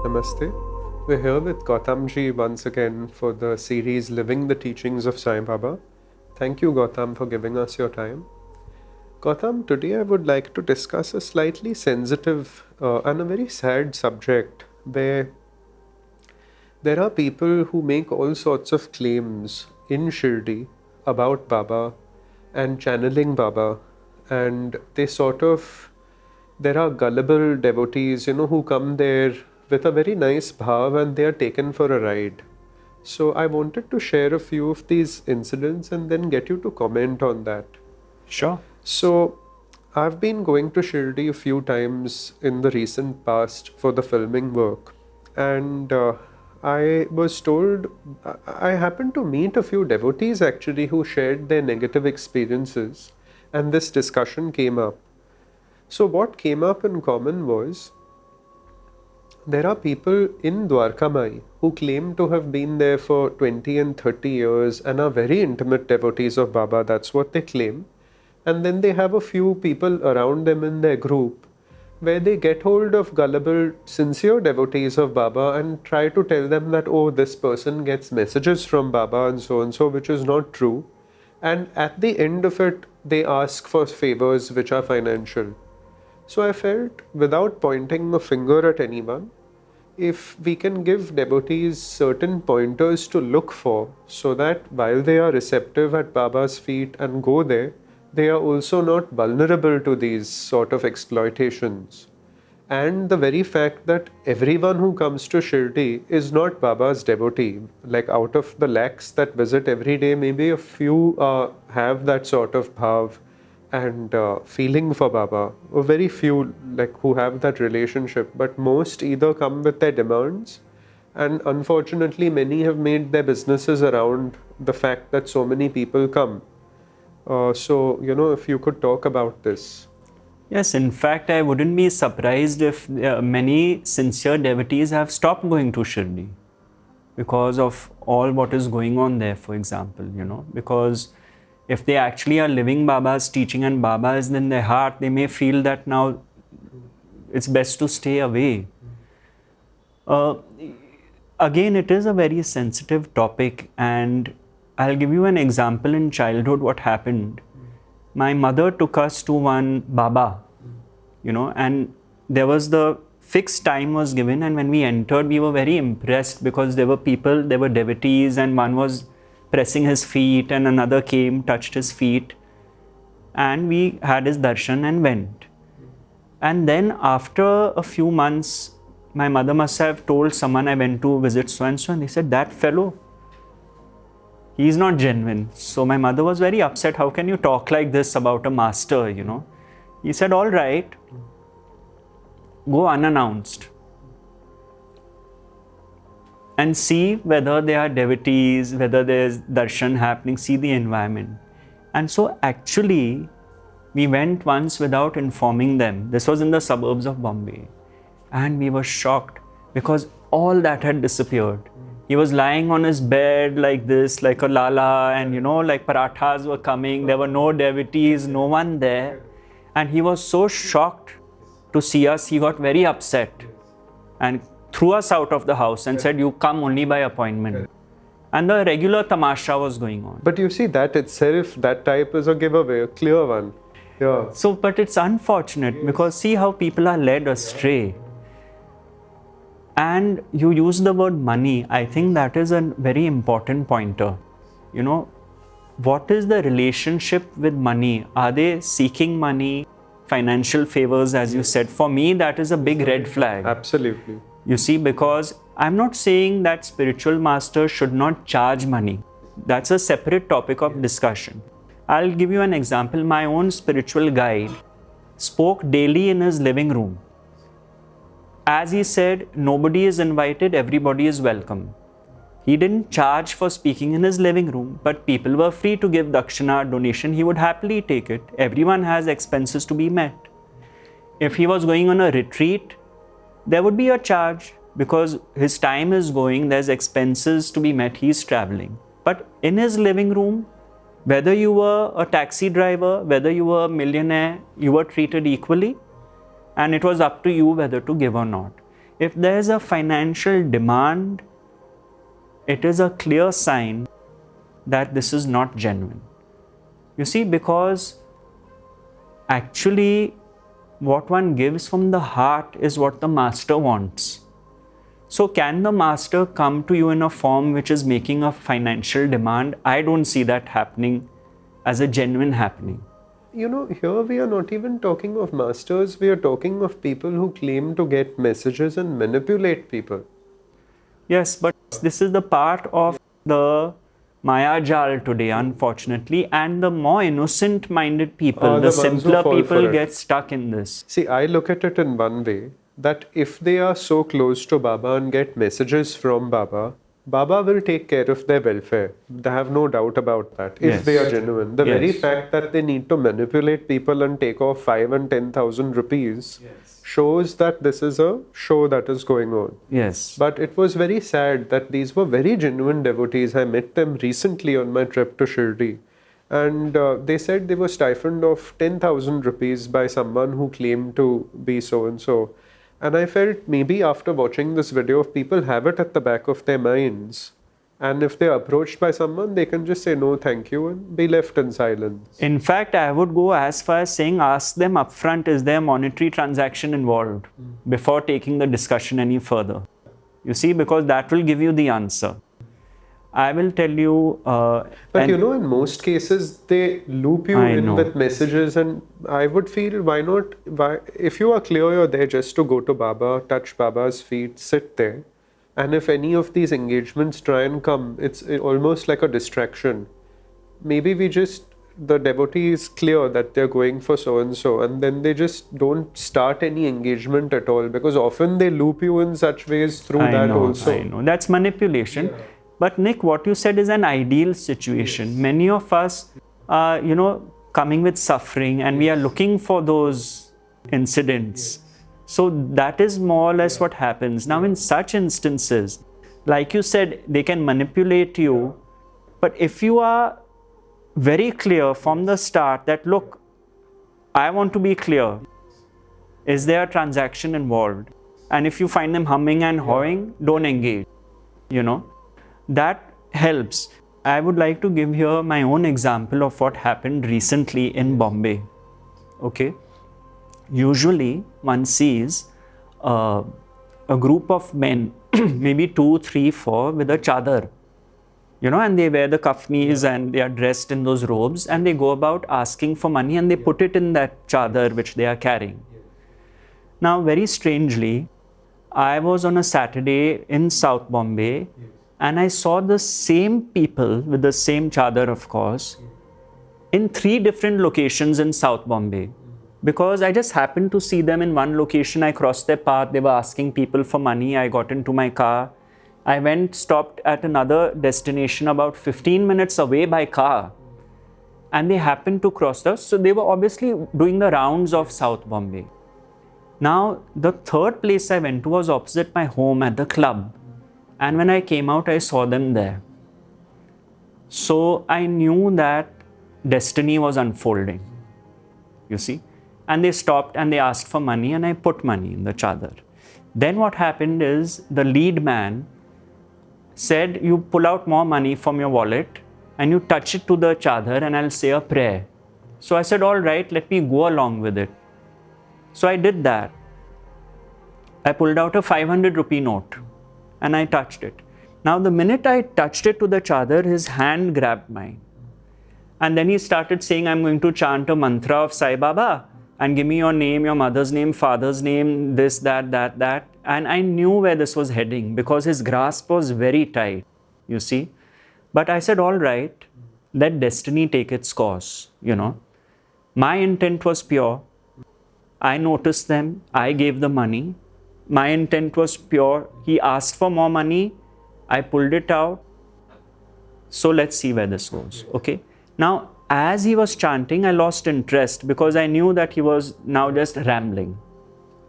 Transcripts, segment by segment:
Namaste. We're here with Gautamji once again for the series Living the Teachings of Sai Baba. Thank you, Gautam, for giving us your time. Gautam, today I would like to discuss a slightly sensitive and a very sad subject where there are people who make all sorts of claims in Shirdi about Baba and channeling Baba, and there are gullible devotees, who come there with a very nice bhav and they are taken for a ride. So I wanted to share a few of these incidents and then get you to comment on that. Sure. So I've been going to Shirdi a few times in the recent past for the filming work, and I was told I happened to meet a few devotees actually who shared their negative experiences, and this discussion came up. So what came up in common was there are people in Dwarkamai who claim to have been there for 20 and 30 years and are very intimate devotees of Baba. That's what they claim. And then they have a few people around them in their group where they get hold of gullible, sincere devotees of Baba and try to tell them that, oh, this person gets messages from Baba and so, which is not true. And at the end of it, they ask for favors which are financial. So I felt, without pointing a finger at anyone, if we can give devotees certain pointers to look for so that while they are receptive at Baba's feet and go there, they are also not vulnerable to these sort of exploitations. And the very fact that everyone who comes to Shirdi is not Baba's devotee, like out of the lakhs that visit every day, maybe a few have that sort of bhav and feeling for Baba, or very few who have that relationship, but most either come with their demands, and unfortunately many have made their businesses around the fact that so many people come. So if you could talk about this. Yes, in fact, I wouldn't be surprised if many sincere devotees have stopped going to Shirdi because of all what is going on there, for example, because if they actually are living Baba's teaching and Baba is in their heart, they may feel that now it's best to stay away. Again, it is a very sensitive topic, and I'll give you an example in childhood what happened. My mother took us to one Baba, and there was the fixed time was given, and when we entered, we were very impressed because there were people, there were devotees, and one was pressing his feet and another came, touched his feet, and we had his darshan and went. And then after a few months, my mother must have told someone I went to visit so and so, and they said, that fellow, he's not genuine. So my mother was very upset. How can you talk like this about a master, He said, all right, go unannounced and see whether they are devotees, whether there's darshan happening, see the environment. And so actually, we went once without informing them. This was in the suburbs of Bombay. And we were shocked because all that had disappeared. He was lying on his bed like this, like a lala, and like parathas were coming. There were no devotees, no one there. And he was so shocked to see us, he got very upset and threw us out of the house and said, you come only by appointment. And the regular tamasha was going on. But you see, that itself, that type is a giveaway, a clear one. Yeah. So, but it's unfortunate because see how people are led astray. And you use the word money. I think that is a very important pointer. What is the relationship with money? Are they seeking money, financial favors, as you said? For me, that is a big red flag. Absolutely. You see, because I'm not saying that spiritual masters should not charge money. That's a separate topic of discussion. I'll give you an example. My own spiritual guide spoke daily in his living room. As he said, nobody is invited, everybody is welcome. He didn't charge for speaking in his living room, but people were free to give dakshina, donation. He would happily take it. Everyone has expenses to be met. If he was going on a retreat, there would be a charge because his time is going, there's expenses to be met, he's traveling. But in his living room, whether you were a taxi driver, whether you were a millionaire, you were treated equally, and it was up to you whether to give or not. If there is a financial demand, it is a clear sign that this is not genuine. You see, because actually what one gives from the heart is what the master wants. So can the master come to you in a form which is making a financial demand? I don't see that happening as a genuine happening. You know, here we are not even talking of masters, we are talking of people who claim to get messages and manipulate people. Yes, but this is the part of the Maya Jal today, unfortunately, and the more innocent minded people, Are the the ones who simpler fall for people it. get stuck in this. See, I look at it in one way that if they are so close to Baba and get messages from Baba, Baba will take care of their welfare. They have no doubt about that. If Yes. they are genuine, the very Yes. fact that they need to manipulate people and take off 5 and 10,000 rupees shows that this is a show that is going on. Yes. But it was very sad that these were very genuine devotees. I met them recently on my trip to Shirdi. And they said they were stipend of 10,000 rupees by someone who claimed to be so and so. And I felt maybe after watching this video, if people have it at the back of their minds, and if they're approached by someone, they can just say no, thank you, and be left in silence. In fact, I would go as far as saying, ask them upfront, is there a monetary transaction involved before taking the discussion any further? You see, because that will give you the answer. I will tell you. But and- you know, in most cases, they loop you I in know. with messages, and I would feel, why not? Why, if you are clear you're there just to go to Baba, touch Baba's feet, sit there, and if any of these engagements try and come, it's almost like a distraction. Maybe the devotee is clear that they're going for so and so, and then they just don't start any engagement at all, because often they loop you in such ways through I that know, also. I know. That's manipulation. But Nick, what you said is an ideal situation. Many of us are, coming with suffering, and we are looking for those incidents. So that is more or less what happens. Now, in such instances, like you said, they can manipulate you. But if you are very clear from the start that, look, I want to be clear, is there a transaction involved? And if you find them humming and hawing, don't engage. That helps. I would like to give here my own example of what happened recently in Bombay. Okay. Usually one sees a group of men, maybe 2, 3, 4, with a chadar, and they wear the kafnis and they are dressed in those robes, and they go about asking for money, and they put it in that chadar which they are carrying. Now, very strangely, I was on a Saturday in South Bombay, and I saw the same people with the same chadar, of course, in 3 different locations in South Bombay. Because I just happened to see them in one location. I crossed their path. They were asking people for money. I got into my car. I stopped at another destination about 15 minutes away by car. And they happened to cross us. So they were obviously doing the rounds of South Bombay. Now, the third place I went to was opposite my home at the club. And when I came out, I saw them there. So I knew that destiny was unfolding, you see. And they stopped and they asked for money, and I put money in the chadar. Then what happened is the lead man said, you pull out more money from your wallet and you touch it to the chadar, and I'll say a prayer. So I said, all right, let me go along with it. So I did that. I pulled out a 500 rupee note and I touched it. Now, the minute I touched it to the chadar, his hand grabbed mine. And then he started saying, I'm going to chant a mantra of Sai Baba, and give me your name, your mother's name, father's name, this, that. And I knew where this was heading because his grasp was very tight, you see. But I said, all right, let destiny take its course, My intent was pure. I noticed them. I gave the money. My intent was pure. He asked for more money. I pulled it out. So let's see where this goes. Okay. Now, as he was chanting, I lost interest because I knew that he was now just rambling.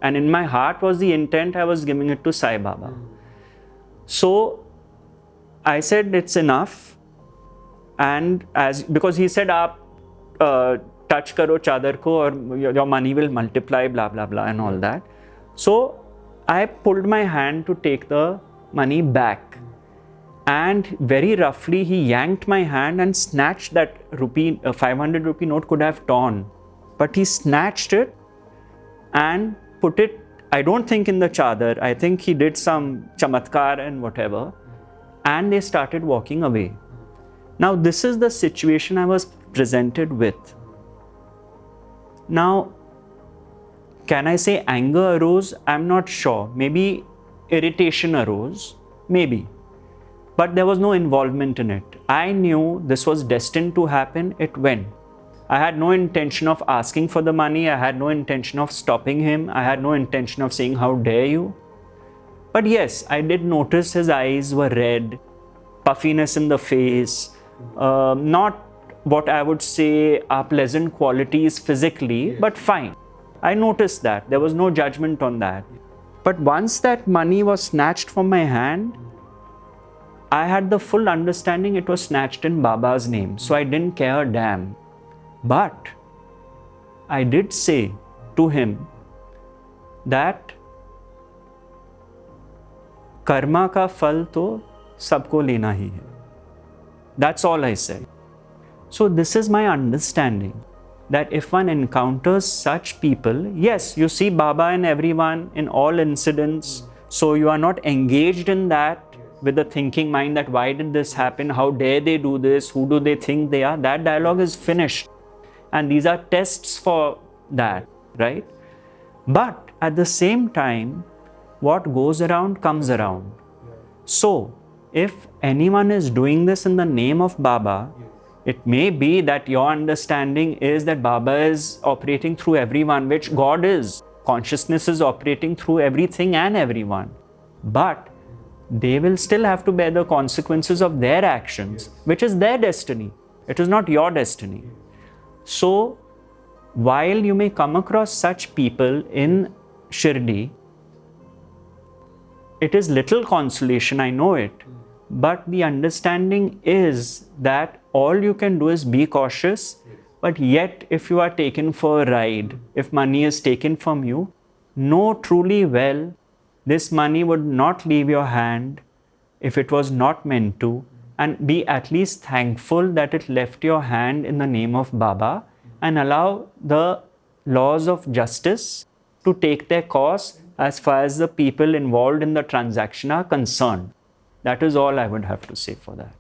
And in my heart was the intent, I was giving it to Sai Baba. So I said, it's enough. And because he said, touch karo chadar ko, or your money will multiply, blah, blah, blah, and all that. So I pulled my hand to take the money back. And very roughly, he yanked my hand and snatched that 500 rupee note could have torn. But he snatched it and put it, I don't think in the chadar, I think he did some chamatkar and whatever. And they started walking away. Now, this is the situation I was presented with. Now, can I say anger arose? I'm not sure. Maybe irritation arose. Maybe. But there was no involvement in it. I knew this was destined to happen. It went. I had no intention of asking for the money. I had no intention of stopping him. I had no intention of saying, how dare you? But yes, I did notice his eyes were red, puffiness in the face, not what I would say are pleasant qualities physically, but fine. I noticed that. There was no judgment on that. But once that money was snatched from my hand, I had the full understanding it was snatched in Baba's name. So I didn't care a damn. But I did say to him that karma ka phal to sabko lena hi hai. That's all I said. So this is my understanding, that if one encounters such people, yes, you see Baba and everyone in all incidents, so you are not engaged in that with the thinking mind that why did this happen, how dare they do this, who do they think they are. That dialogue is finished. And these are tests for that, right? But at the same time, what goes around comes around. So if anyone is doing this in the name of Baba, it may be that your understanding is that Baba is operating through everyone, which God is. Consciousness is operating through everything and everyone. But they will still have to bear the consequences of their actions, which is their destiny. It is not your destiny. So, while you may come across such people in Shirdi, it is little consolation, I know it. But the understanding is that all you can do is be cautious, but yet if you are taken for a ride, if money is taken from you, know truly well this money would not leave your hand if it was not meant to, and be at least thankful that it left your hand in the name of Baba, and allow the laws of justice to take their course as far as the people involved in the transaction are concerned. That is all I would have to say for that.